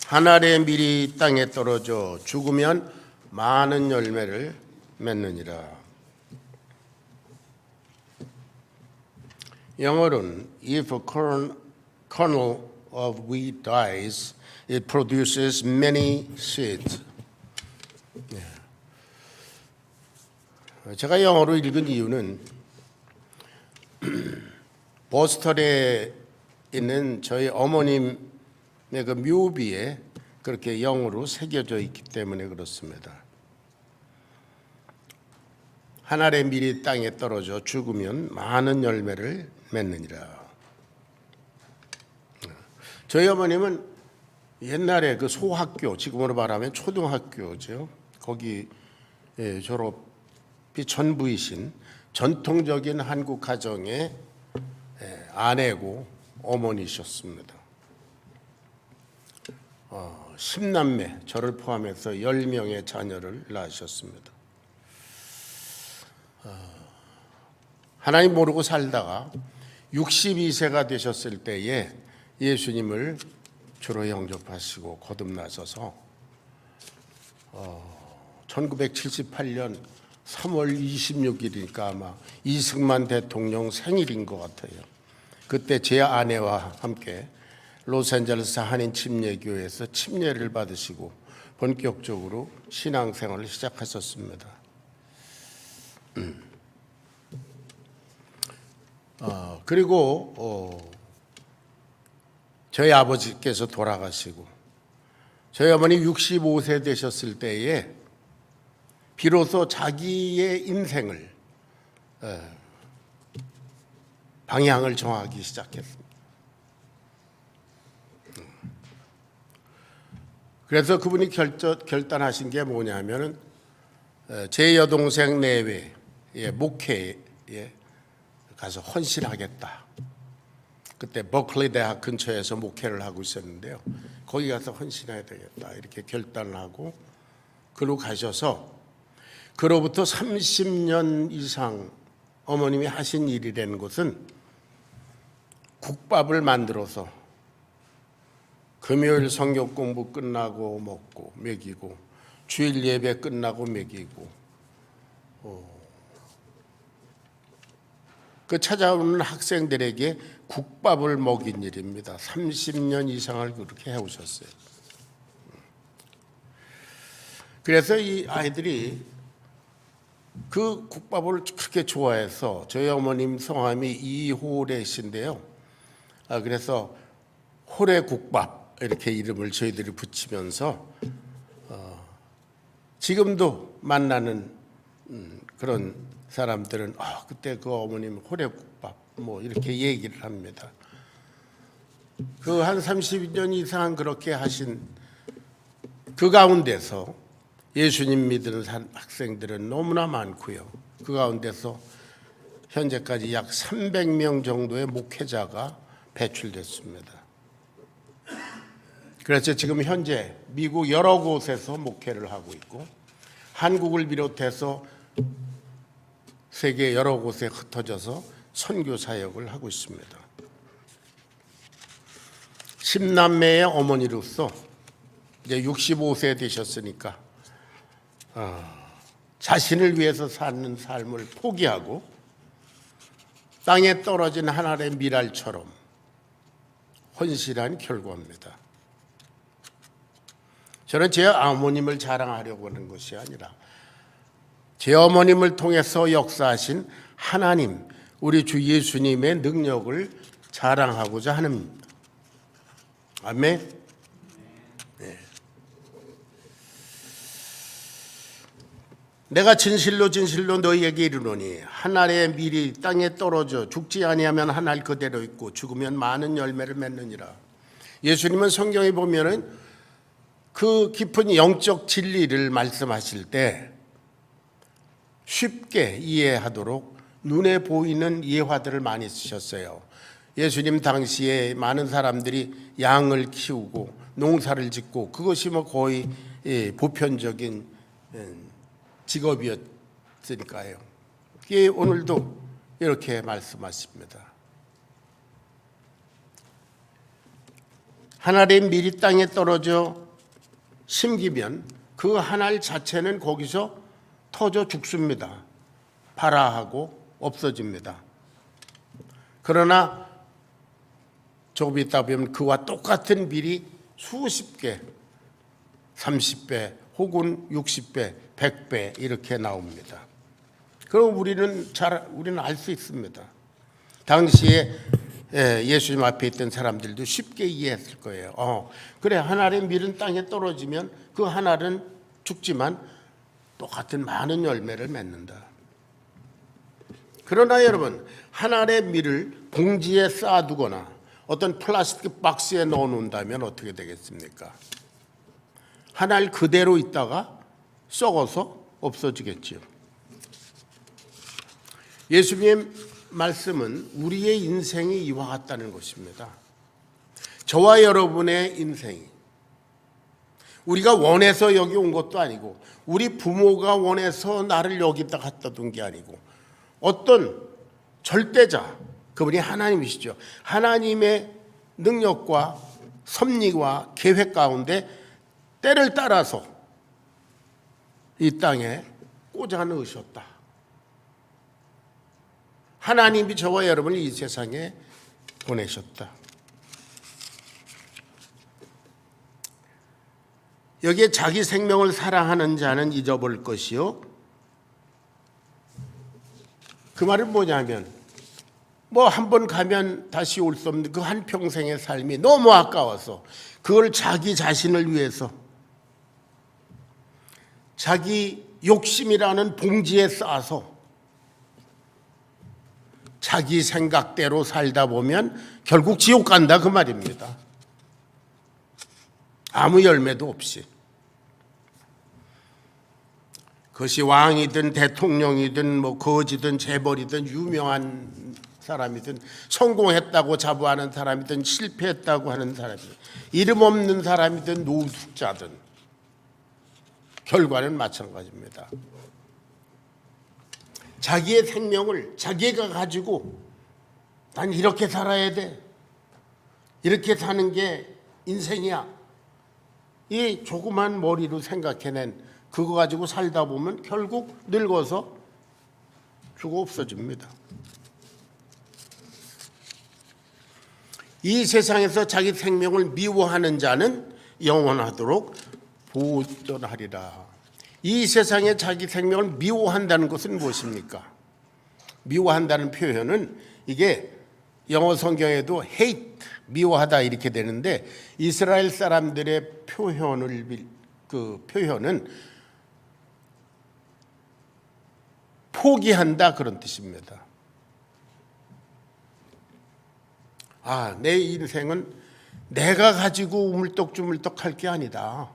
한 알의 밀이 땅에 떨어져 죽으면 많은 열매를 맺느니라. 영어로는 If a kernel of wheat dies, it produces many seeds. 제가 영어로 읽은 이유는 보스턴에 있는 저희 어머님의 그 묘비에 그렇게 영어로 새겨져 있기 때문에 그렇습니다. 한 알의 밀이 땅에 떨어져 죽으면 많은 열매를 맺느니라. 저희 어머님은 옛날에 그 소학교, 지금으로 말하면 초등학교죠. 거기 졸업이 전부이신 전통적인 한국 가정의 아내고 어머니셨습니다. 10남매, 저를 포함해서 10명의 자녀를 낳으셨습니다. 하나님 모르고 살다가 62세가 되셨을 때에 예수님을 주로 영접하시고 거듭나셔서 1978년 3월 26일이니까 아마 이승만 대통령 생일인 것 같아요. 그때 제 아내와 함께 로스앤젤레스 한인 침례교회에서 침례를 받으시고 본격적으로 신앙생활을 시작하셨습니다. 그리고 저희 아버지께서 돌아가시고 저희 어머니 65세 되셨을 때에 비로소 자기의 인생을 방향을 정하기 시작했습니다. 그래서 그분이 결단하신 게 뭐냐면은 제 여동생 내외의 목회에 가서 헌신하겠다. 그때 버클리 대학 근처에서 목회를 하고 있었는데요. 거기 가서 헌신해야 되겠다 이렇게 결단을 하고 그로 가셔서 그로부터 30년 이상 어머님이 하신 일이라는 것은 국밥을 만들어서 금요일 성경 공부 끝나고 먹고 먹이고 주일 예배 끝나고 먹이고 그 찾아오는 학생들에게 국밥을 먹인 일입니다. 30년 이상을 그렇게 해오셨어요. 그래서 이 아이들이 그 국밥을 그렇게 좋아해서 저희 어머님 성함이 이호래신데요. 그래서 호래국밥 이렇게 이름을 저희들이 붙이면서 지금도 만나는 그런 사람들은 그때 그 어머님 호래국밥 뭐 이렇게 얘기를 합니다. 그 한 30년 이상 그렇게 하신 그 가운데서 예수님 믿는 학생들은 너무나 많고요. 그 가운데서 현재까지 약 300명 정도의 목회자가 배출됐습니다. 그래서 지금 현재 미국 여러 곳에서 목회를 하고 있고 한국을 비롯해서 세계 여러 곳에 흩어져서 선교 사역을 하고 있습니다. 10남매의 어머니로서 이제 65세 되셨으니까 자신을 위해서 사는 삶을 포기하고 땅에 떨어진 한 알의 밀알처럼 헌신한 결과입니다. 저는 제 어머님을 자랑하려고 하는 것이 아니라 제 어머님을 통해서 역사하신 하나님, 우리 주 예수님의 능력을 자랑하고자 하는 아멘. 네. 내가 진실로 너희에게 이르노니 한 알의 밀이 땅에 떨어져 죽지 아니하면 한 알 그대로 있고 죽으면 많은 열매를 맺느니라. 예수님은 성경에 보면은 그 깊은 영적 진리를 말씀하실 때 쉽게 이해하도록 눈에 보이는 예화들을 많이 쓰셨어요. 예수님 당시에 많은 사람들이 양을 키우고 농사를 짓고 그것이 뭐 거의 보편적인 직업이었으니까요. 그게 오늘도 이렇게 말씀하십니다. 한 알의 밀이 땅에 떨어져 심기면 그 한 알 자체는 거기서 터져 죽습니다. 발아하고 없어집니다. 그러나 조금 있다 보면 그와 똑같은 밀이 수십 개, 30배 혹은 60배, 100배 이렇게 나옵니다. 그럼 우리는 알 수 있습니다. 당시에 예수님 앞에 있던 사람들도 쉽게 이해했을 거예요. 그래, 한 알의 밀은 땅에 떨어지면 그 한 알은 죽지만 똑같은 많은 열매를 맺는다. 그러나 여러분, 한 알의 밀을 봉지에 쌓아두거나 어떤 플라스틱 박스에 넣어놓는다면 어떻게 되겠습니까? 한 알 그대로 있다가 썩어서 없어지겠지요. 예수님의 말씀은 우리의 인생이 이와 같다는 것입니다. 저와 여러분의 인생이 우리가 원해서 여기 온 것도 아니고 우리 부모가 원해서 나를 여기다 갖다 둔 게 아니고 어떤 절대자, 그분이 하나님이시죠. 하나님의 능력과 섭리와 계획 가운데 때를 따라서 이 땅에 꽂아 넣으셨다. 하나님이 저와 여러분을 이 세상에 보내셨다. 여기에 자기 생명을 사랑하는 자는 잊어버릴 것이요. 그 말은 뭐냐면 한 번 가면 다시 올 수 없는 그 한평생의 삶이 너무 아까워서 그걸 자기 자신을 위해서 자기 욕심이라는 봉지에 싸서 자기 생각대로 살다 보면 결국 지옥 간다 그 말입니다. 아무 열매도 없이. 그것이 왕이든 대통령이든 거지든 재벌이든 유명한 사람이든 성공했다고 자부하는 사람이든 실패했다고 하는 사람이든 이름 없는 사람이든 노숙자든 결과는 마찬가지입니다. 자기의 생명을 자기가 가지고 난 이렇게 살아야 돼. 이렇게 사는 게 인생이야. 이 조그만 머리로 생각해낸 그거 가지고 살다 보면 결국 늙어서 죽어 없어집니다. 이 세상에서 자기 생명을 미워하는 자는 영원하도록 보존하리라. 이 세상에 자기 생명을 미워한다는 것은 무엇입니까? 미워한다는 표현은 이게 영어 성경에도 hate, 미워하다 이렇게 되는데 이스라엘 사람들의 표현은 포기한다 그런 뜻입니다. 내 인생은 내가 가지고 우물떡주물떡 할 게 아니다.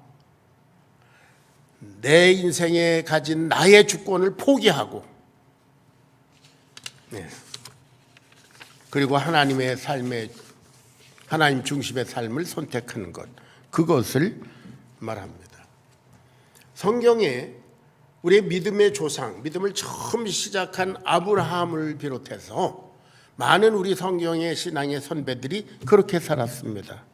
내 인생에 가진 나의 주권을 포기하고 그리고 하나님 중심의 삶을 선택하는 것, 그것을 말합니다. 성경에 우리의 믿음의 조상, 믿음을 처음 시작한 아브라함을 비롯해서 많은 우리 성경의 신앙의 선배들이 그렇게 살았습니다.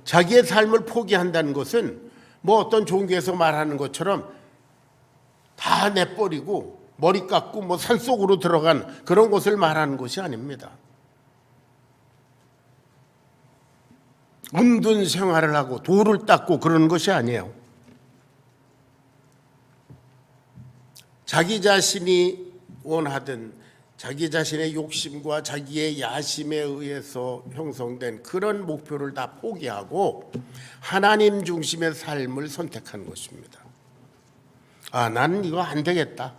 자기의 삶을 포기한다는 것은 어떤 종교에서 말하는 것처럼 다 내버리고 머리 깎고 산속으로 들어간 그런 것을 말하는 것이 아닙니다. 은둔 생활을 하고 돌을 닦고 그러는 것이 아니에요. 자기 자신이 원하던 자기 자신의 욕심과 자기의 야심에 의해서 형성된 그런 목표를 다 포기하고 하나님 중심의 삶을 선택하는 것입니다. 나는 이거 안 되겠다.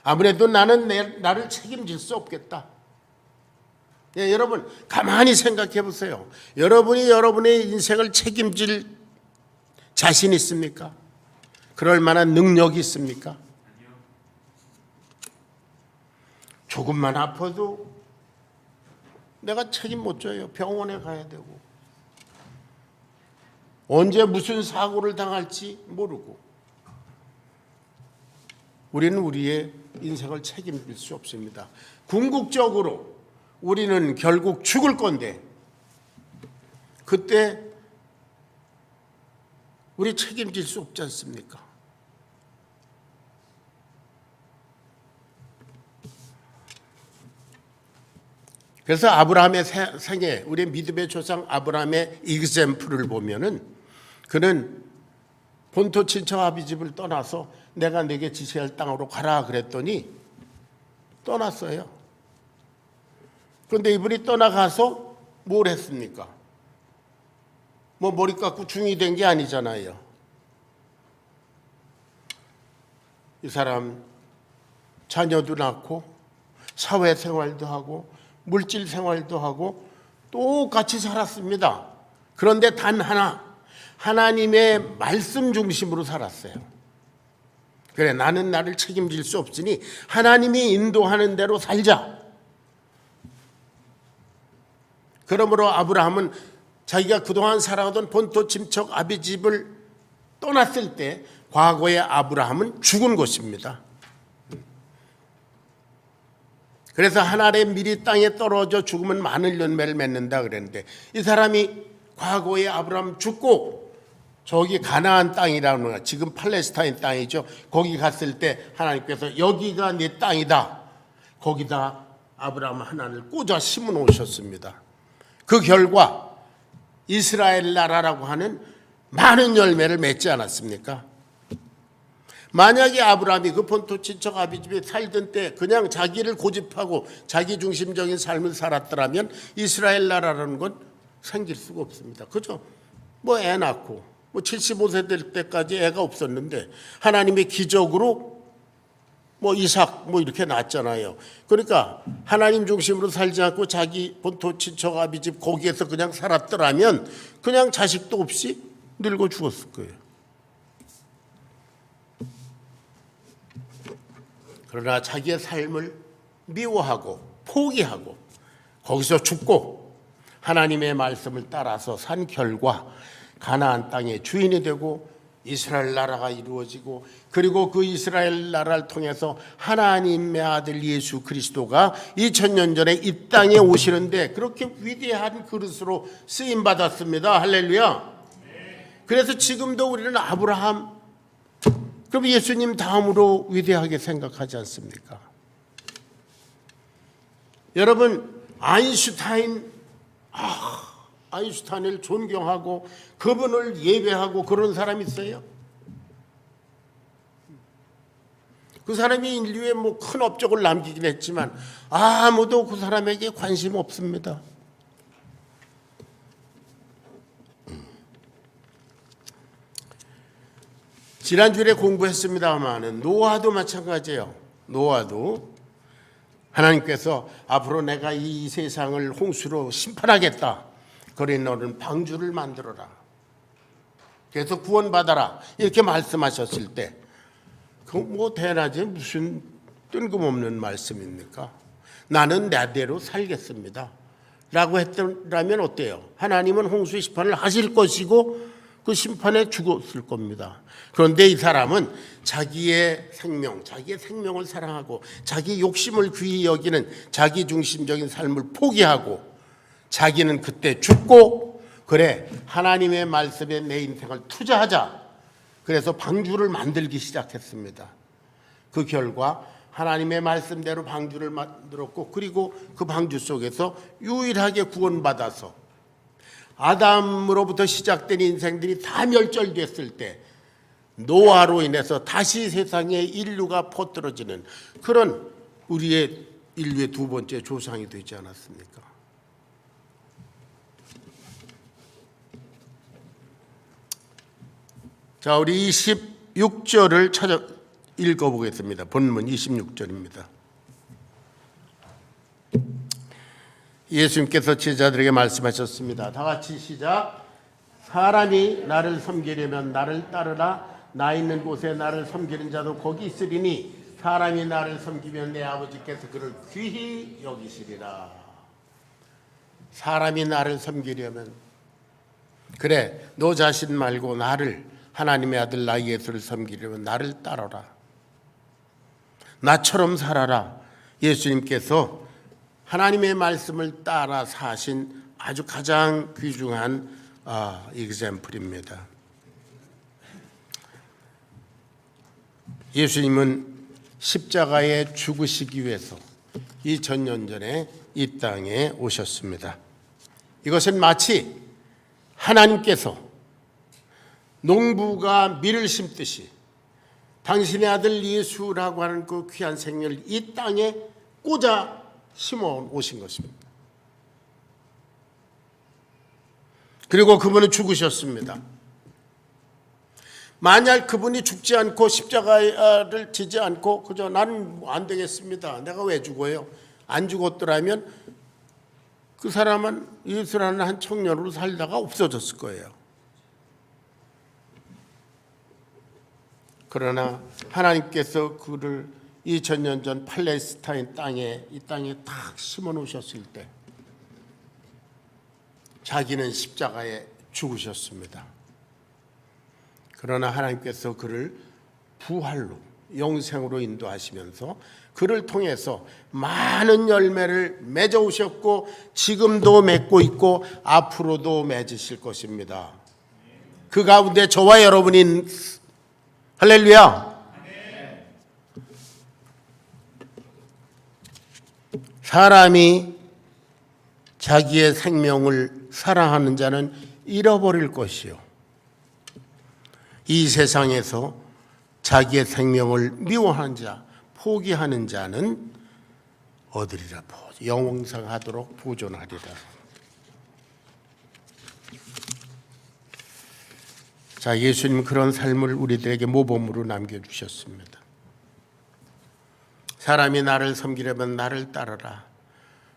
아무래도 나는 나를 책임질 수 없겠다. 여러분 가만히 생각해 보세요. 여러분이 여러분의 인생을 책임질 자신 있습니까? 그럴 만한 능력이 있습니까? 조금만 아파도 내가 책임 못 져요. 병원에 가야 되고 언제 무슨 사고를 당할지 모르고 우리는 우리의 인생을 책임질 수 없습니다. 궁극적으로 우리는 결국 죽을 건데 그때 우리 책임질 수 없지 않습니까? 그래서 아브라함의 생애, 우리 믿음의 조상 아브라함의 이그샘플을 보면은 그는 본토 친척 아비 집을 떠나서 내가 네게 지시할 땅으로 가라 그랬더니 떠났어요. 그런데 이분이 떠나가서 뭘 했습니까? 뭐 머리 깎고 중이 된 게 아니잖아요. 이 사람 자녀도 낳고 사회생활도 하고 물질 생활도 하고 똑같이 살았습니다. 그런데 단 하나, 하나님의 말씀 중심으로 살았어요. 그래, 나는 나를 책임질 수 없으니 하나님이 인도하는 대로 살자. 그러므로 아브라함은 자기가 그동안 살아오던 본토 친척 아비 집을 떠났을 때 과거의 아브라함은 죽은 것입니다. 그래서 하나님의 미리 땅에 떨어져 죽으면 많은 열매를 맺는다 그랬는데 이 사람이 과거에 아브라함 죽고 저기 가나안 땅이라는 거야. 지금 팔레스타인 땅이죠. 거기 갔을 때 하나님께서 여기가 네 땅이다. 거기다 아브라함 하나를 꽂아 심어 놓으셨습니다. 그 결과 이스라엘 나라라고 하는 많은 열매를 맺지 않았습니까? 만약에 아브라함이 그 본토 친척 아비 집에 살던 때 그냥 자기를 고집하고 자기 중심적인 삶을 살았더라면 이스라엘 나라라는 건 생길 수가 없습니다. 그죠? 뭐 애 낳고 뭐 75세 될 때까지 애가 없었는데 하나님의 기적으로 뭐 이삭 뭐 이렇게 낳았잖아요. 그러니까 하나님 중심으로 살지 않고 자기 본토 친척 아비 집 거기에서 그냥 살았더라면 그냥 자식도 없이 늙어 죽었을 거예요. 그러나 자기의 삶을 미워하고 포기하고 거기서 죽고 하나님의 말씀을 따라서 산 결과 가나안 땅의 주인이 되고 이스라엘 나라가 이루어지고 그리고 그 이스라엘 나라를 통해서 하나님의 아들 예수 그리스도가 2000년 전에 이 땅에 오시는데 그렇게 위대한 그릇으로 쓰임 받았습니다. 할렐루야. 그래서 지금도 우리는 아브라함 그럼 예수님 다음으로 위대하게 생각하지 않습니까? 여러분 아인슈타인을 존경하고 그분을 예배하고 그런 사람이 있어요? 그 사람이 인류에 뭐 큰 업적을 남기긴 했지만 아무도 그 사람에게 관심 없습니다. 지난주에 공부했습니다마는 노아도 마찬가지예요. 노아도 하나님께서 앞으로 내가 이 세상을 홍수로 심판하겠다. 그러니 너는 방주를 만들어라. 그래서 구원받아라. 이렇게 말씀하셨을 때 그건 뭐 대낮에 무슨 뜬금없는 말씀입니까? 나는 나대로 살겠습니다. 라고 했더라면 어때요? 하나님은 홍수 심판을 하실 것이고 그 심판에 죽었을 겁니다. 그런데 이 사람은 자기의 생명을 사랑하고 자기 욕심을 귀히 여기는 자기 중심적인 삶을 포기하고 자기는 그때 죽고 그래 하나님의 말씀에 내 인생을 투자하자. 그래서 방주를 만들기 시작했습니다. 그 결과 하나님의 말씀대로 방주를 만들었고 그리고 그 방주 속에서 유일하게 구원받아서 아담으로부터 시작된 인생들이 다 멸절됐을 때 노아로 인해서 다시 세상에 인류가 퍼뜨려지는 그런 우리의 인류의 두 번째 조상이 되지 않았습니까? 자, 우리 26절을 찾아 읽어보겠습니다. 본문 26절입니다. 예수님께서 제자들에게 말씀하셨습니다. 다 같이 시작. 사람이 나를 섬기려면 나를 따르라. 나 있는 곳에 나를 섬기는 자도 거기 있으리니 사람이 나를 섬기면 내 아버지께서 그를 귀히 여기시리라. 사람이 나를 섬기려면 그래 너 자신 말고 나를 하나님의 아들 나 예수를 섬기려면 나를 따르라. 나처럼 살아라. 예수님께서 하나님의 말씀을 따라 사신 아주 가장 귀중한 example입니다. 예수님은 십자가에 죽으시기 위해서 2000년 전에 이 땅에 오셨습니다. 이것은 마치 하나님께서 농부가 밀을 심듯이 당신의 아들 예수라고 하는 그 귀한 생명을 이 땅에 꽂아 심어 오신 것입니다. 그리고 그분은 죽으셨습니다. 만약 그분이 죽지 않고 십자가를 지지 않고 그저 나는 안 되겠습니다, 내가 왜 죽어요, 안 죽었더라면 그 사람은 예수라는 한 청년으로 살다가 없어졌을 거예요. 그러나 하나님께서 그를 2000년 전 팔레스타인 땅에 이 땅에 탁 심어 놓으셨을 때 자기는 십자가에 죽으셨습니다. 그러나 하나님께서 그를 부활로 영생으로 인도하시면서 그를 통해서 많은 열매를 맺어 오셨고 지금도 맺고 있고 앞으로도 맺으실 것입니다. 그 가운데 저와 여러분인 할렐루야. 사람이 자기의 생명을 사랑하는 자는 잃어버릴 것이요, 이 세상에서 자기의 생명을 미워하는 자, 포기하는 자는 얻으리라, 영원상하도록 보존하리라. 자, 예수님 그런 삶을 우리들에게 모범으로 남겨주셨습니다. 사람이 나를 섬기려면 나를 따르라,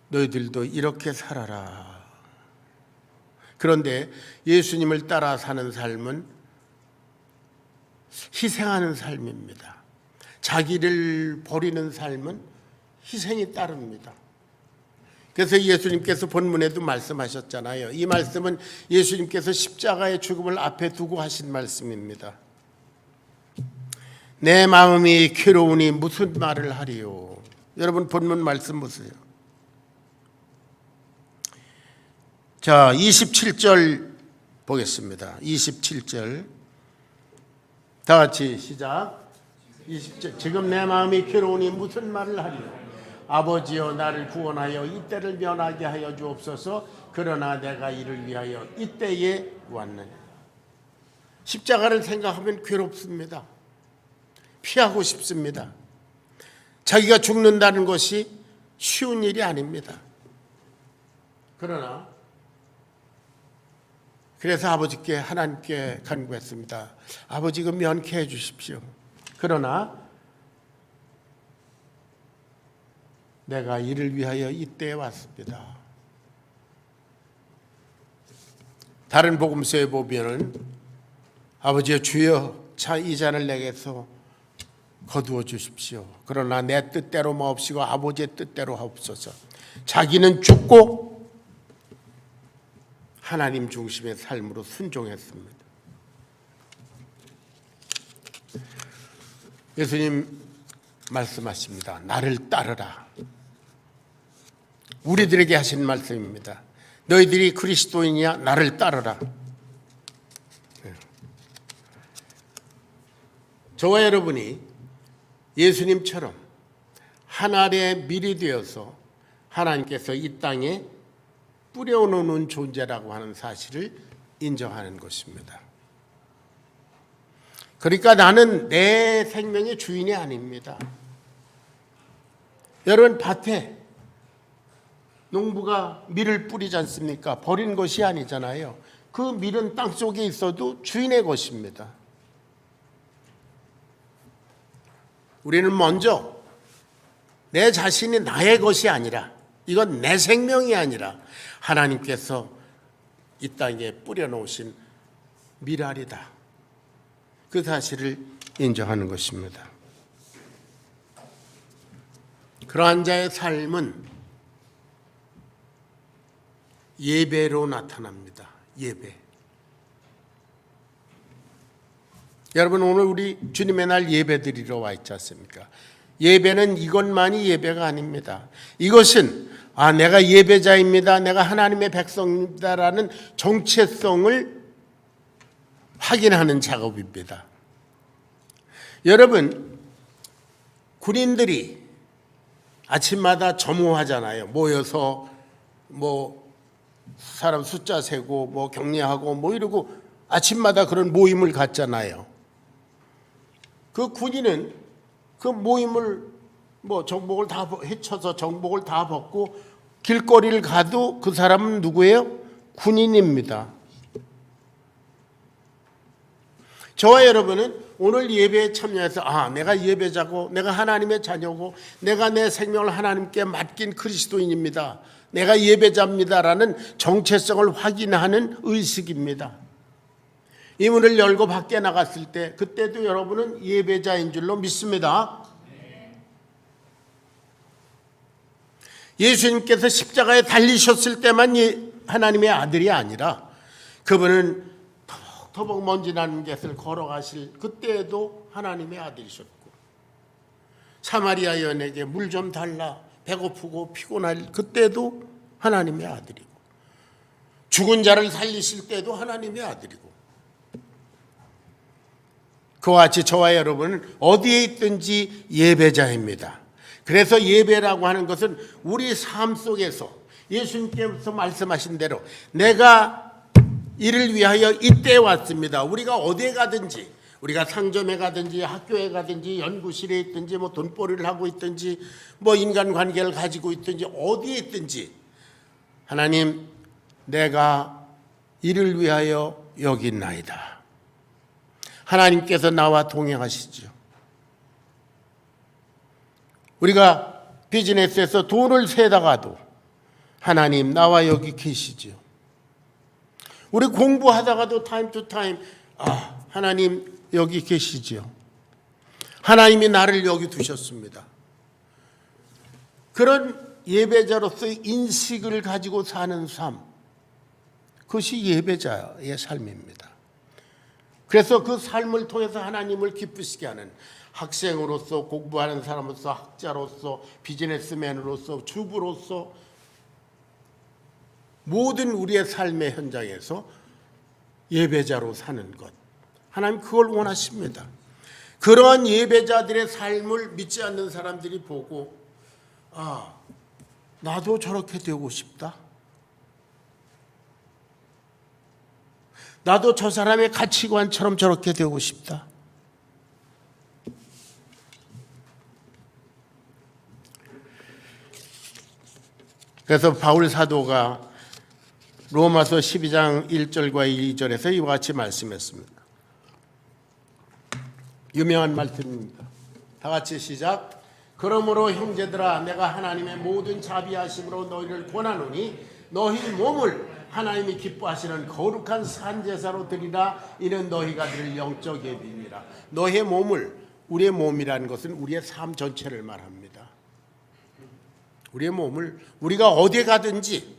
너희들도 이렇게 살아라. 그런데 예수님을 따라 사는 삶은 희생하는 삶입니다. 자기를 버리는 삶은 희생이 따릅니다. 그래서 예수님께서 본문에도 말씀하셨잖아요. 이 말씀은 예수님께서 십자가의 죽음을 앞에 두고 하신 말씀입니다. 내 마음이 괴로우니 무슨 말을 하리요. 여러분 본문 말씀 보세요. 자, 27절 보겠습니다. 27절 다 같이 시작. 20절. 지금 내 마음이 괴로우니 무슨 말을 하리요. 아버지여 나를 구원하여 이때를 면하게 하여 주옵소서. 그러나 내가 이를 위하여 이때에 왔느냐. 십자가를 생각하면 괴롭습니다. 피하고 싶습니다. 자기가 죽는다는 것이 쉬운 일이 아닙니다. 그래서 아버지께 하나님께 간구했습니다. 아버지 그 면케 해 주십시오. 그러나 내가 이를 위하여 이때에 왔습니다. 다른 복음서에 보면은 아버지여 주여 이 잔을 내게서 거두어 주십시오. 그러나 내 뜻대로 마옵시고 아버지의 뜻대로 하옵소서. 자기는 죽고 하나님 중심의 삶으로 순종했습니다. 예수님 말씀하십니다. 나를 따르라. 우리들에게 하신 말씀입니다. 너희들이 그리스도인이야 나를 따르라. 저와 여러분이 예수님처럼 하나님의 밀이 되어서 하나님께서 이 땅에 뿌려놓는 존재라고 하는 사실을 인정하는 것입니다. 그러니까 나는 내 생명의 주인이 아닙니다. 여러분 밭에 농부가 밀을 뿌리지 않습니까? 버린 것이 아니잖아요. 그 밀은 땅속에 있어도 주인의 것입니다. 우리는 먼저 내 자신이 나의 것이 아니라, 이건 내 생명이 아니라 하나님께서 이 땅에 뿌려놓으신 밀알이다, 그 사실을 인정하는 것입니다. 그러한 자의 삶은 예배로 나타납니다. 예배. 여러분 오늘 우리 주님의 날 예배 드리러 와 있지 않습니까? 예배는 이것만이 예배가 아닙니다. 이것은 내가 예배자입니다, 내가 하나님의 백성입니다라는 정체성을 확인하는 작업입니다. 여러분, 군인들이 아침마다 점호하잖아요. 모여서 사람 숫자 세고 격려하고 이러고 아침마다 그런 모임을 갖잖아요. 그 군인은 그 모임을 정복을 다 헤쳐서 정복을 다 벗고 길거리를 가도 그 사람은 누구예요? 군인입니다. 저와 여러분은 오늘 예배에 참여해서 내가 예배자고 내가 하나님의 자녀고 내가 내 생명을 하나님께 맡긴 그리스도인입니다, 내가 예배자입니다라는 정체성을 확인하는 의식입니다. 이 문을 열고 밖에 나갔을 때 그때도 여러분은 예배자인 줄로 믿습니다. 예수님께서 십자가에 달리셨을 때만 하나님의 아들이 아니라 그분은 터벅터벅 먼지 나는 곳을 걸어가실 그때에도 하나님의 아들이셨고, 사마리아 여인에게 물 좀 달라 배고프고 피곤할 그때도 하나님의 아들이고, 죽은 자를 살리실 때도 하나님의 아들이고, 그와 같이 저와 여러분은 어디에 있든지 예배자입니다. 그래서 예배라고 하는 것은 우리 삶 속에서 예수님께서 말씀하신 대로 내가 이를 위하여 이때에 왔습니다. 우리가 어디에 가든지, 우리가 상점에 가든지 학교에 가든지 연구실에 있든지 돈벌이를 하고 있든지 인간관계를 가지고 있든지 어디에 있든지, 하나님 내가 이를 위하여 여기 있나이다. 하나님께서 나와 동행하시죠. 우리가 비즈니스에서 돈을 세다가도 하나님 나와 여기 계시죠. 우리 공부하다가도 타임 투 타임 하나님 여기 계시죠. 하나님이 나를 여기 두셨습니다. 그런 예배자로서의 인식을 가지고 사는 삶, 그것이 예배자의 삶입니다. 그래서 그 삶을 통해서 하나님을 기쁘시게 하는 학생으로서, 공부하는 사람으로서, 학자로서, 비즈니스맨으로서, 주부로서 모든 우리의 삶의 현장에서 예배자로 사는 것, 하나님 그걸 원하십니다. 그러한 예배자들의 삶을 믿지 않는 사람들이 보고 나도 저렇게 되고 싶다, 나도 저 사람의 가치관처럼 저렇게 되고 싶다. 그래서 바울 사도가 로마서 12장 1절과 2절에서 이와 같이 말씀했습니다. 유명한 말씀입니다. 다 같이 시작. 그러므로 형제들아, 내가 하나님의 모든 자비하심으로 너희를 권하노니 너희 몸을 하나님이 기뻐하시는 거룩한 산제사로 드리라. 이는 너희가 드릴 영적 예비니라. 너의 몸을, 우리의 몸이라는 것은 우리의 삶 전체를 말합니다. 우리의 몸을 우리가 어디에 가든지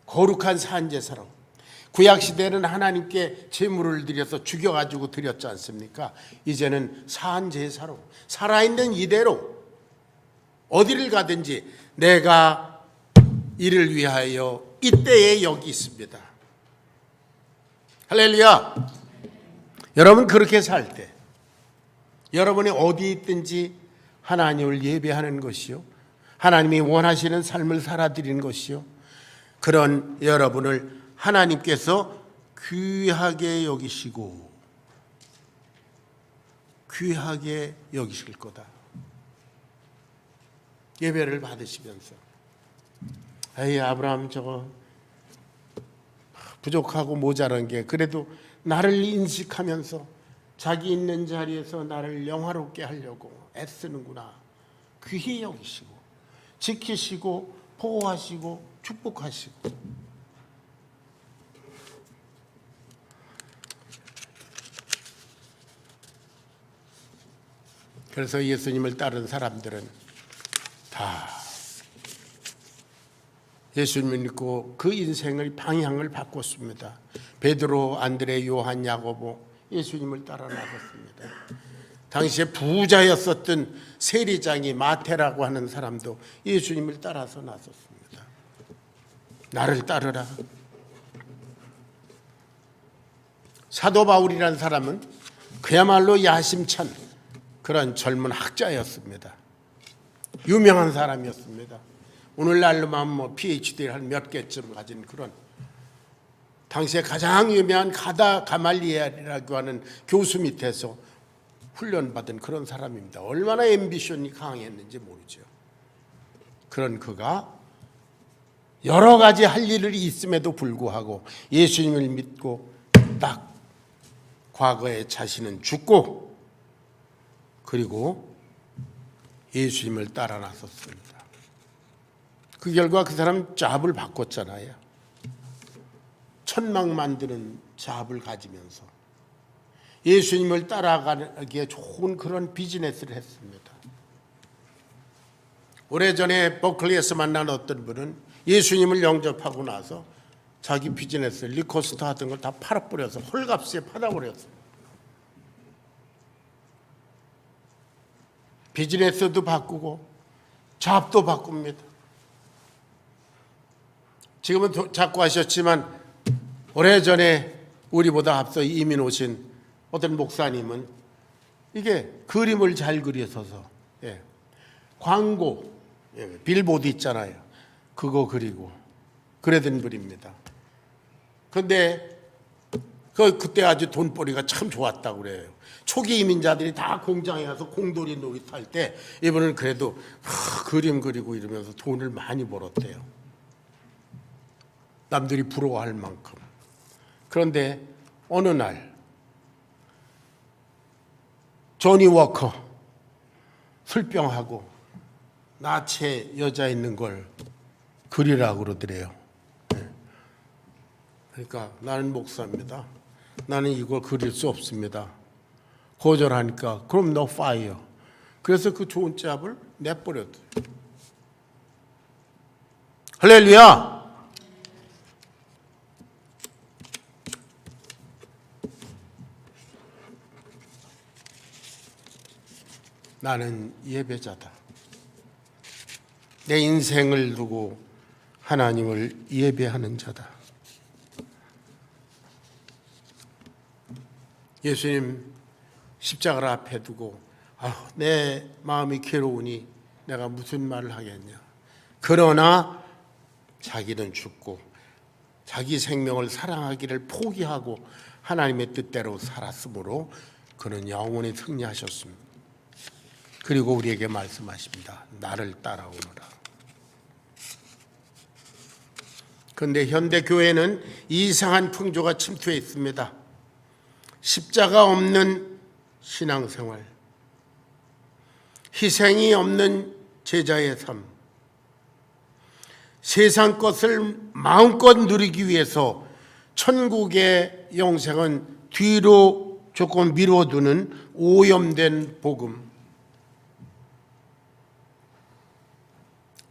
거룩한 산제사로, 구약시대는 하나님께 제물을 드려서 죽여가지고 드렸지 않습니까? 이제는 산제사로 살아있는 이대로 어디를 가든지 내가 이를 위하여 이때에 여기 있습니다. 할렐루야. 여러분 그렇게 살 때 여러분이 어디 있든지 하나님을 예배하는 것이요, 하나님이 원하시는 삶을 살아드리는 것이요, 그런 여러분을 하나님께서 귀하게 여기시고 귀하게 여기실 거다. 예배를 받으시면서 에이 아브라함 저거 부족하고 모자란 게 그래도 나를 인식하면서 자기 있는 자리에서 나를 영화롭게 하려고 애쓰는구나. 귀히 여기시고 지키시고 보호하시고 축복하시고. 그래서 예수님을 따른 사람들은 다 예수님을 믿고 그 인생의 방향을 바꿨습니다. 베드로, 안드레, 요한, 야고보 예수님을 따라 나섰습니다. 당시에 부자였었던 세리장이 마태라고 하는 사람도 예수님을 따라서 나섰습니다. 나를 따르라. 사도 바울이라는 사람은 그야말로 야심찬 그런 젊은 학자였습니다. 유명한 사람이었습니다. 오늘날로만 PhD를 한 몇 개쯤 가진 그런, 당시에 가장 유명한 가말리엘이라고 하는 교수 밑에서 훈련받은 그런 사람입니다. 얼마나 앰비션이 강했는지 모르죠. 그런 그가 여러 가지 할 일이 있음에도 불구하고 예수님을 믿고 딱 과거에 자신은 죽고 그리고 예수님을 따라 나섰습니다. 그 결과 그 사람 잡을 바꿨잖아요. 천막 만드는 잡을 가지면서 예수님을 따라가기에 좋은 그런 비즈니스를 했습니다. 오래전에 버클리에서 만난 어떤 분은 예수님을 영접하고 나서 자기 비즈니스, 리코스터 하던 걸 다 팔아버려서 헐값에 팔아버렸어요. 비즈니스도 바꾸고 잡도 바꿉니다. 지금은 자꾸 하셨지만 오래전에 우리보다 앞서 이민 오신 어떤 목사님은 이게 그림을 잘 그려서서 광고 빌보드 있잖아요. 그거 그리고 그러던 분입니다. 그런데 그때 아주 돈벌이가 참 좋았다고 그래요. 초기 이민자들이 다 공장에 가서 공돌이 놀이터 때 이분은 그래도 그림 그리고 이러면서 돈을 많이 벌었대요. 남들이 부러워할 만큼. 그런데 어느 날 조니 워커 술병하고 나체 여자 있는 걸 그리라고 그러더래요. 그러니까 나는 목사입니다. 나는 이걸 그릴 수 없습니다. 거절하니까 그럼 너 파이어. 그래서 그 좋은 짭을 내버렸대요. 할렐루야. 나는 예배자다. 내 인생을 두고 하나님을 예배하는 자다. 예수님 십자가를 앞에 두고 내 마음이 괴로우니 내가 무슨 말을 하겠냐. 그러나 자기는 죽고 자기 생명을 사랑하기를 포기하고 하나님의 뜻대로 살았으므로 그는 영원히 승리하셨습니다. 그리고 우리에게 말씀하십니다. 나를 따라오너라. 그런데 현대 교회는 이상한 풍조가 침투해 있습니다. 십자가 없는 신앙생활, 희생이 없는 제자의 삶, 세상 것을 마음껏 누리기 위해서 천국의 영생은 뒤로 조금 미뤄두는 오염된 복음,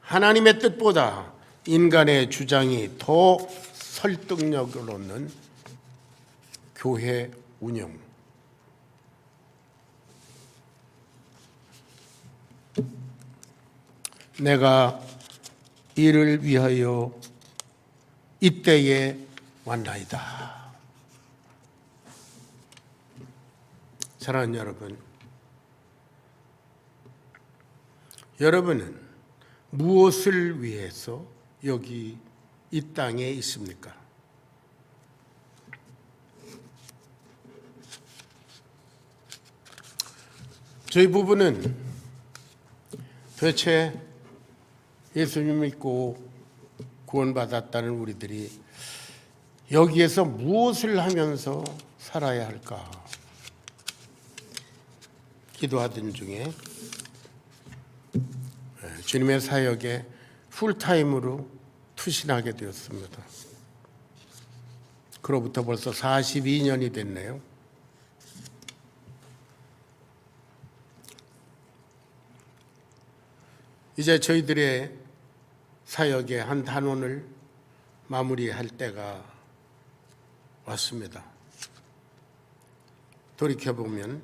하나님의 뜻보다 인간의 주장이 더 설득력을 얻는 교회 운영. 내가 이를 위하여 이때에 왔나이다. 사랑하는 여러분, 여러분은 무엇을 위해서 여기 이 땅에 있습니까? 저희 부부는 도대체 예수님 믿고 구원받았다는 우리들이 여기에서 무엇을 하면서 살아야 할까 기도하던 중에 주님의 사역에 풀타임으로 투신하게 되었습니다. 그로부터 벌써 42년이 됐네요. 이제 저희들의 사역의 한 단원을 마무리할 때가 왔습니다. 돌이켜보면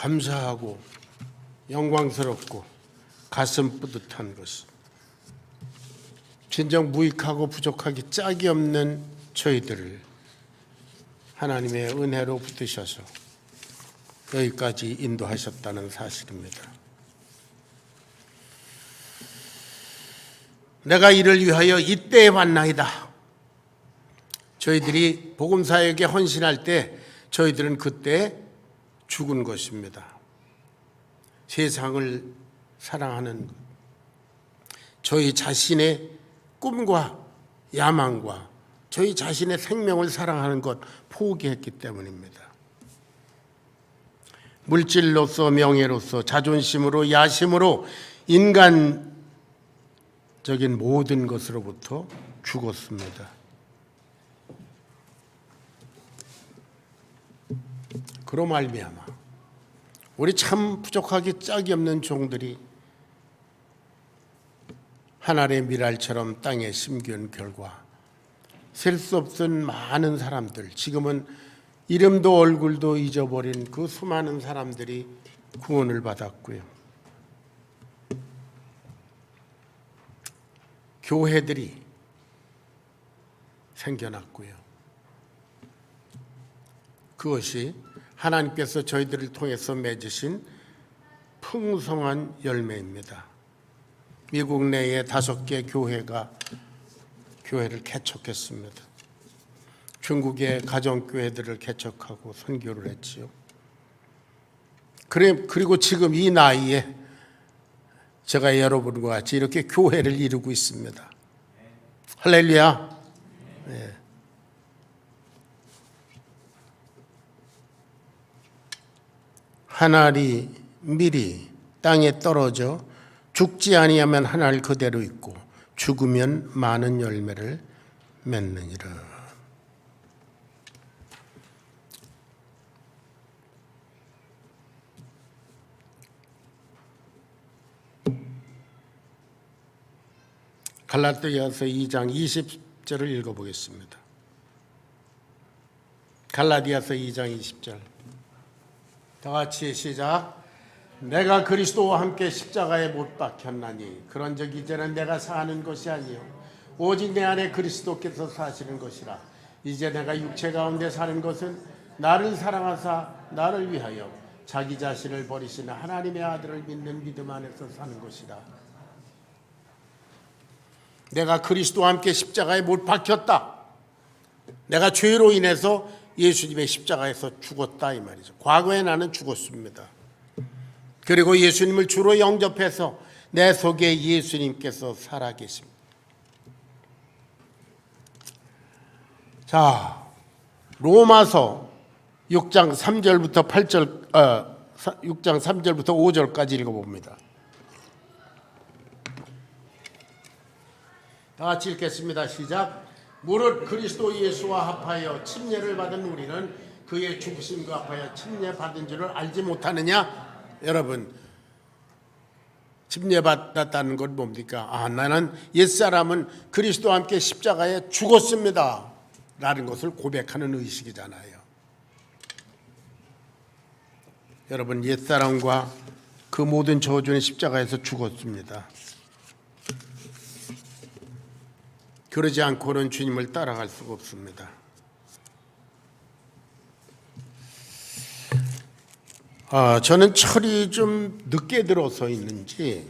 감사하고 영광스럽고 가슴 뿌듯한 것이 진정 무익하고 부족하기 짝이 없는 저희들을 하나님의 은혜로 붙드셔서 여기까지 인도하셨다는 사실입니다. 내가 이를 위하여 이때에 왔나이다. 저희들이 복음사역에 헌신할 때 저희들은 그때 죽은 것입니다. 세상을 사랑하는 것, 저희 자신의 꿈과 야망과 저희 자신의 생명을 사랑하는 것 포기했기 때문입니다. 물질로서 명예로서 자존심으로 야심으로 인간적인 모든 것으로부터 죽었습니다. 그로 말미암아 우리 참 부족하기 짝이 없는 종들이 하늘의 미랄처럼 땅에 심기운 결과 셀 수 없은 많은 사람들, 지금은 이름도 얼굴도 잊어버린 그 수많은 사람들이 구원을 받았고요. 교회들이 생겨났고요. 그것이 하나님께서 저희들을 통해서 맺으신 풍성한 열매입니다. 미국 내에 5개 교회를 개척했습니다. 중국의 가정교회들을 개척하고 선교를 했지요. 그리고 지금 이 나이에 제가 여러분과 같이 이렇게 교회를 이루고 있습니다. 할렐루야. 네. 하늘이 밀이 땅에 떨어져 죽지 아니하면 하늘 그대로 있고 죽으면 많은 열매를 맺느니라. 갈라디아서 2장 20절을 읽어보겠습니다. 갈라디아서 2장 20절. 다 같이 시작. 내가 그리스도와 함께 십자가에 못 박혔나니 그런즉 이제는 내가 사는 것이 아니요 오직 내 안에 그리스도께서 사시는 것이라. 이제 내가 육체 가운데 사는 것은 나를 사랑하사 나를 위하여 자기 자신을 버리시는 하나님의 아들을 믿는 믿음 안에서 사는 것이라. 내가 그리스도와 함께 십자가에 못 박혔다. 내가 죄로 인해서 예수님의 십자가에서 죽었다 이 말이죠. 과거에 나는 죽었습니다. 그리고 예수님을 주로 영접해서 내 속에 예수님께서 살아계십니다. 자, 로마서 6장 3절부터 6장 3절부터 5절까지 읽어봅니다. 다 같이 읽겠습니다. 시작. 무릇 그리스도 예수와 합하여 침례를 받은 우리는 그의 죽으심과 합하여 침례 받은 줄을 알지 못하느냐? 여러분, 침례받았다는 건 뭡니까? 나는 옛사람은 그리스도와 함께 십자가에 죽었습니다 라는 것을 고백하는 의식이잖아요. 여러분, 옛사람과 그 모든 저주는 십자가에서 죽었습니다. 그러지 않고는 주님을 따라갈 수가 없습니다. 저는 철이 좀 늦게 들어서 있는지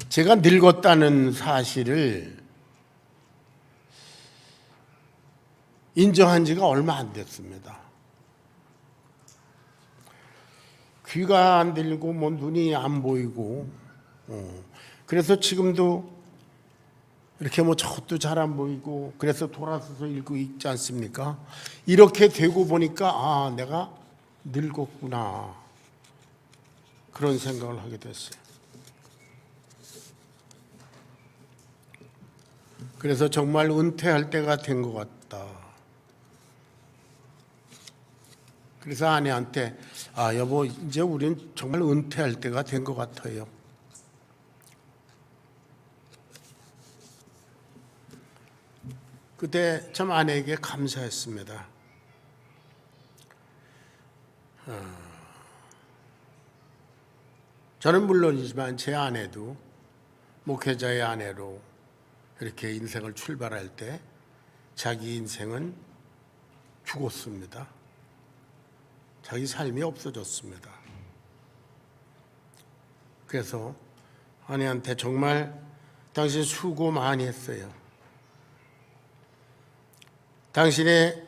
제가 늙었다는 사실을 인정한 지가 얼마 안 됐습니다. 귀가 안 들리고 뭐 눈이 안 보이고 그래서 지금도 이렇게 뭐 저것도 잘 안 보이고 그래서 돌아서서 읽고 있지 않습니까? 이렇게 되고 보니까 내가 늙었구나 그런 생각을 하게 됐어요. 그래서 정말 은퇴할 때가 된 것 같다. 그래서 아내한테 여보 이제 우리는 정말 은퇴할 때가 된 것 같아요. 그때 참 아내에게 감사했습니다. 저는 물론이지만 제 아내도 목회자의 아내로 이렇게 인생을 출발할 때 자기 인생은 죽었습니다. 자기 삶이 없어졌습니다. 그래서 아내한테 정말 당신 수고 많이 했어요. 당신의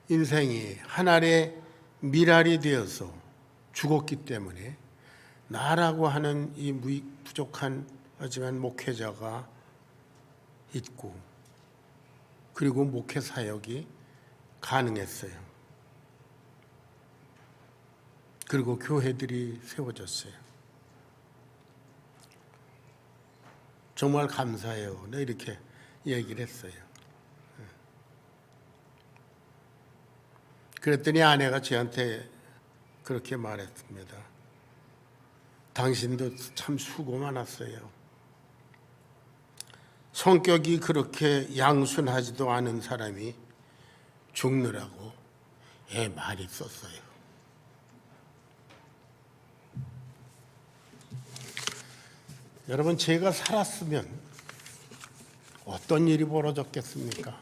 인생이 하늘의 미랄이 되어서 죽었기 때문에 나라고 하는 이 부족한 하지만 목회자가 있고 그리고 목회 사역이 가능했어요. 그리고 교회들이 세워졌어요. 정말 감사해요. 네, 이렇게 얘기를 했어요. 그랬더니 아내가 저한테 그렇게 말했습니다. 당신도 참 수고 많았어요. 성격이 그렇게 양순하지도 않은 사람이 죽느라고 애 많이 썼어요. 여러분, 제가 살았으면 어떤 일이 벌어졌겠습니까?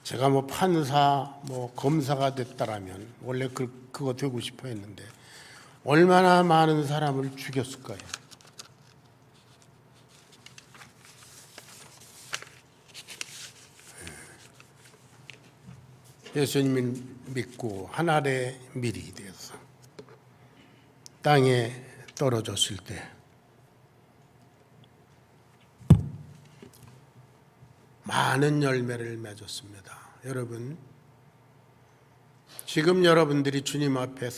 제가 뭐 판사, 뭐 검사가 됐다라면 원래 그거 되고 싶어 했는데 얼마나 많은 사람을 죽였을까요? 예수님을 믿고 하늘의 밀이 되어서 땅에 떨어졌을 때 많은 열매를 맺었습니다. 여러분, 지금 여러분들이 주님 앞에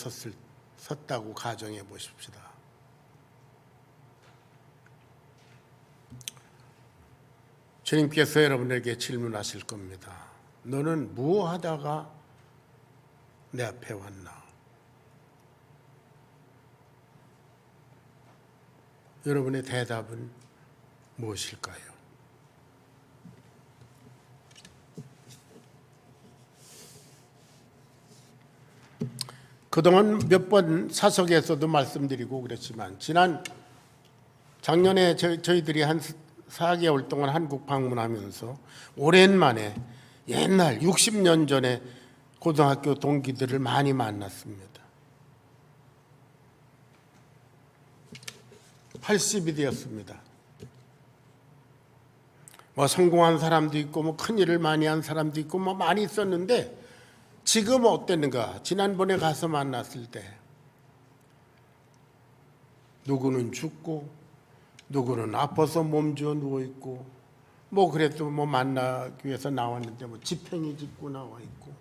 섰다고 가정해 보십시다. 주님께서 여러분에게 질문하실 겁니다. 너는 뭐 하다가 내 앞에 왔나? 여러분의 대답은 무엇일까요? 그동안 몇 번 사석에서도 말씀드리고 그랬지만 작년에 저희들이 한 4개월 동안 한국 방문하면서 오랜만에 옛날 60년 전에 고등학교 동기들을 많이 만났습니다. 80이 되었습니다. 뭐 성공한 사람도 있고 뭐 큰일을 많이 한 사람도 있고 뭐 많이 있었는데 지금 어땠는가? 지난번에 가서 만났을 때 누구는 죽고 누구는 아파서 몸져 누워있고 뭐 그래도 뭐 만나기 위해서 나왔는데 뭐 지팽이 짚고 나와 있고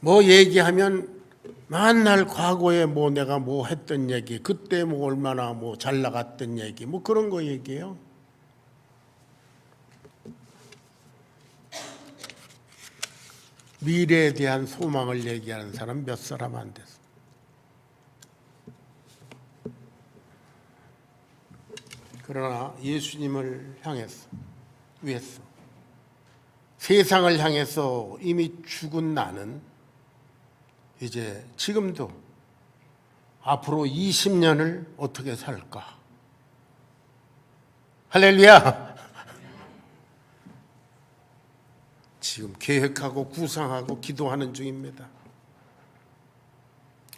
뭐 얘기하면 맨날 과거에 뭐 내가 뭐 했던 얘기, 그때 뭐 얼마나 뭐 잘 나갔던 얘기, 뭐 그런 거 얘기해요. 미래에 대한 소망을 얘기하는 사람 몇 사람 안 됐어. 그러나 예수님을 위해서 세상을 향해서 이미 죽은 나는 이제 지금도 앞으로 20년을 어떻게 살까? 할렐루야! 지금 계획하고 구상하고 기도하는 중입니다.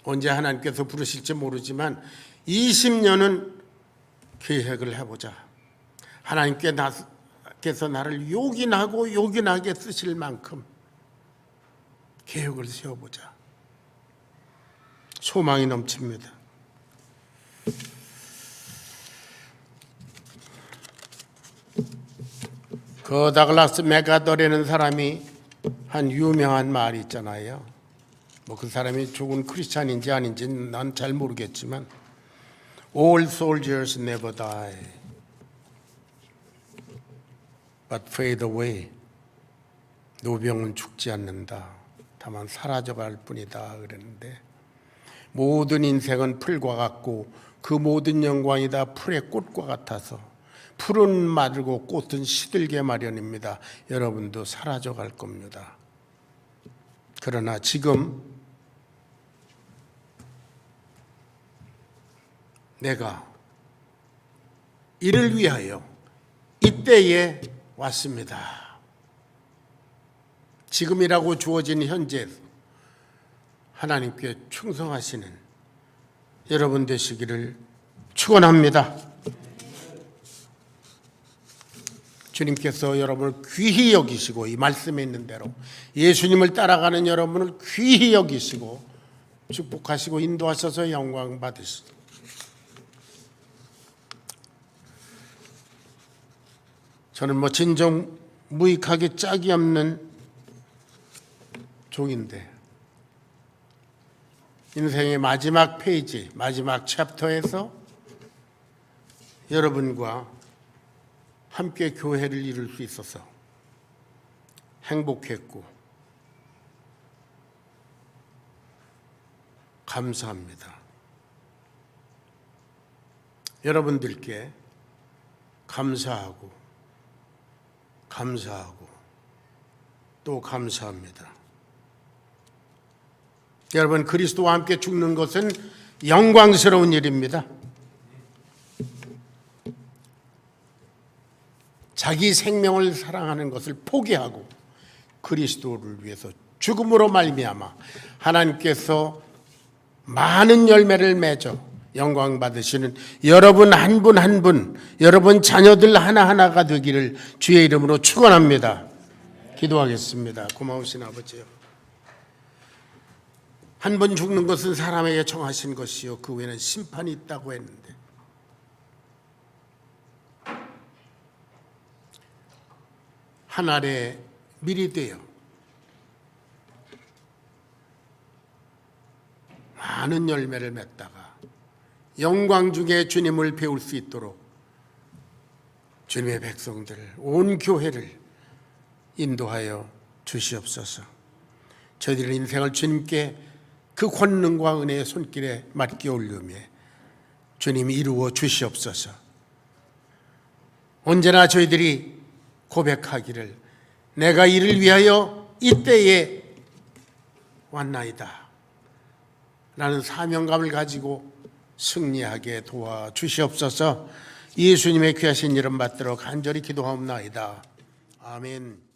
언제 하나님께서 부르실지 모르지만 20년은 계획을 해보자. 하나님께서 나를 요긴하게 쓰실 만큼 계획을 세워보자. 소망이 넘칩니다. 그 다글라스 맥아더라는 사람이 한 유명한 말이 있잖아요. 뭐 그 사람이 죽은 크리스찬인지 아닌지 난 잘 모르겠지만 All soldiers never die, but fade away. 노병은 죽지 않는다. 다만 사라져갈 뿐이다 그랬는데 모든 인생은 풀과 같고 그 모든 영광이 다 풀의 꽃과 같아서 풀은 마르고 꽃은 시들게 마련입니다. 여러분도 사라져 갈 겁니다. 그러나 지금 내가 이를 위하여 이때에 왔습니다. 지금이라고 주어진 현재 하나님께 충성하시는 여러분 되시기를 축원합니다. 주님께서 여러분을 귀히 여기시고 이 말씀에 있는 대로 예수님을 따라가는 여러분을 귀히 여기시고 축복하시고 인도하셔서 영광 받으시고, 저는 진정 무익하게 짝이 없는 종인데 인생의 마지막 페이지, 마지막 챕터에서 여러분과 함께 교회를 이룰 수 있어서 행복했고 감사합니다. 여러분들께 감사하고 또 감사합니다. 여러분, 그리스도와 함께 죽는 것은 영광스러운 일입니다. 자기 생명을 사랑하는 것을 포기하고 그리스도를 위해서 죽음으로 말미암아 하나님께서 많은 열매를 맺어 영광 받으시는 여러분 한 분 한 분, 여러분 자녀들 하나하나가 되기를 주의 이름으로 축원합니다. 기도하겠습니다. 고마우신 아버지요, 한 번 죽는 것은 사람에게 정하신 것이요 그 후에는 심판이 있다고 했는데 한 알의 밀이 되어 많은 열매를 맺다가 영광 중에 주님을 배울 수 있도록 주님의 백성들을, 온 교회를 인도하여 주시옵소서. 저희들의 인생을 주님께 그 권능과 은혜의 손길에 맡겨 올리며 주님이 이루어 주시옵소서. 언제나 저희들이 고백하기를 내가 이를 위하여 이때에 왔나이다 라는 사명감을 가지고 승리하게 도와주시옵소서. 예수님의 귀하신 이름 받들어 간절히 기도하옵나이다. 아멘.